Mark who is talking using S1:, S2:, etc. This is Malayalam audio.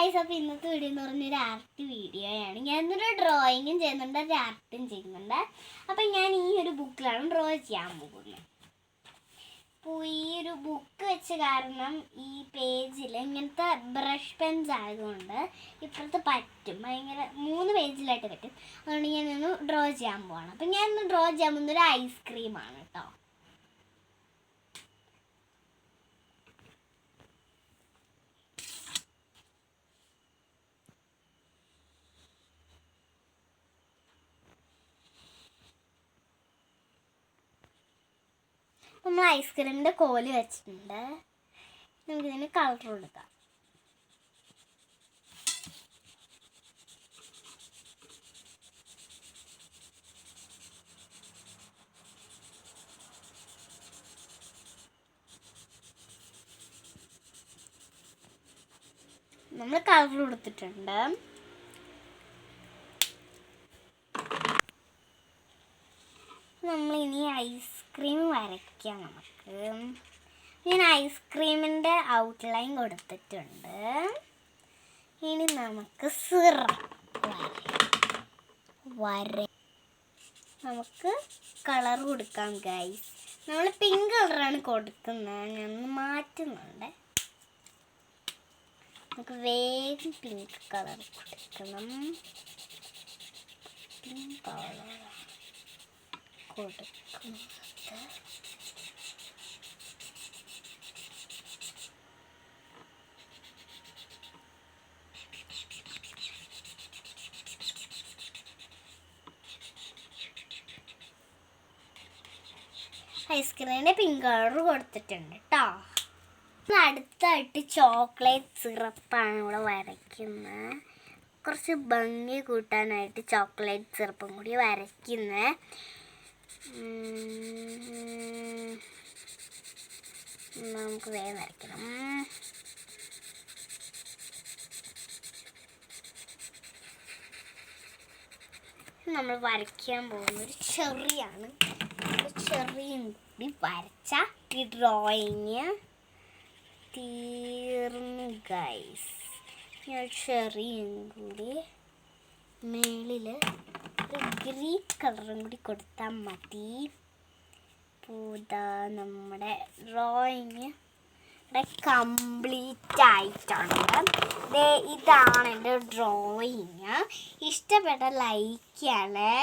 S1: ഗൈസ്, അപ്പോൾ ഇന്നത്തെ വീഡിയോ എന്ന് പറഞ്ഞൊരു ആർട്ട് വീഡിയോയാണ്. ഞാനൊരു ഡ്രോയിങ്ങും ചെയ്യുന്നുണ്ട്, ഒരു ആർട്ടും ചെയ്യുന്നുണ്ട്. അപ്പം ഞാൻ ഈ ഒരു ബുക്കിലാണ് ഡ്രോ ചെയ്യാൻ പോകുന്നത്. അപ്പോൾ ഈ ഒരു ബുക്ക് വെച്ച് കാരണം ഈ പേജിൽ ഇങ്ങനത്തെ ബ്രഷ് പെൻസ് ആയതുകൊണ്ട് ഇപ്പോഴത്തെ പറ്റും, ഭയങ്കര 3 പേജിലായിട്ട് പറ്റും. അതുകൊണ്ട് ഞാനൊന്ന് ഡ്രോ ചെയ്യാൻ പോവാണ്. അപ്പം ഞാനിന്ന് ഡ്രോ ചെയ്യാൻ പോകുന്നൊരു ഐസ്ക്രീമാണ് കേട്ടോ. നമ്മൾ ഐസ്ക്രീമിൻ്റെ കോല് വെച്ചിട്ടുണ്ട്. നമുക്കിതിന് കളർ കൊടുക്കാം. നമ്മൾ കളർ കൊടുത്തിട്ടുണ്ട്. നമ്മളിനി ഐസ്ക്രീം വരയ്ക്കാം. ഞാൻ ഐസ്ക്രീമിൻ്റെ ഔട്ട്ലൈൻ കൊടുത്തിട്ടുണ്ട്. ഇനി നമുക്ക് നമുക്ക് കളർ കൊടുക്കാം ഗൈസ്. നമ്മൾ പിങ്ക് കളറാണ് കൊടുക്കുന്നത്. ഞാൻ മാറ്റുന്നുണ്ട്. നമുക്ക് വേഗം പിങ്ക് കളർ കൊടുക്കണം. പിങ്ക് കളർ കൊടുക്കുന്നത് ഐസ്ക്രീമിൻ്റെ പിങ്ക് കളർ കൊടുത്തിട്ടുണ്ട് കേട്ടോ. അടുത്തായിട്ട് ചോക്ലേറ്റ് സിറപ്പാണ് ഇവിടെ വരയ്ക്കുന്നത്. കുറച്ച് ഭംഗി കൂട്ടാനായിട്ട് ചോക്ലേറ്റ് സിറപ്പും കൂടി വരയ്ക്കുന്നത്. നമുക്ക് വേഗം വരയ്ക്കണം. നമ്മൾ വരയ്ക്കാൻ പോകുന്ന ഒരു ചെറിയാണ്. ചെറിയും കൂടി വരച്ച ഈ ഡ്രോയിങ് തീർന്നു ഗൈസ്. ഞാൻ ചെറിയും കൂടി മേളിൽ ഒരു ഗ്രീൻ കളറും കൂടി കൊടുത്താൽ മതി. പൂതാ നമ്മുടെ ഡ്രോയിങ് കംപ്ലീറ്റ് ആയിട്ടുണ്ട്. ഇതാണ് എൻ്റെ ഡ്രോയിങ്. ഇഷ്ടപ്പെട്ട ലൈക്ക് ചെയ്യണേ.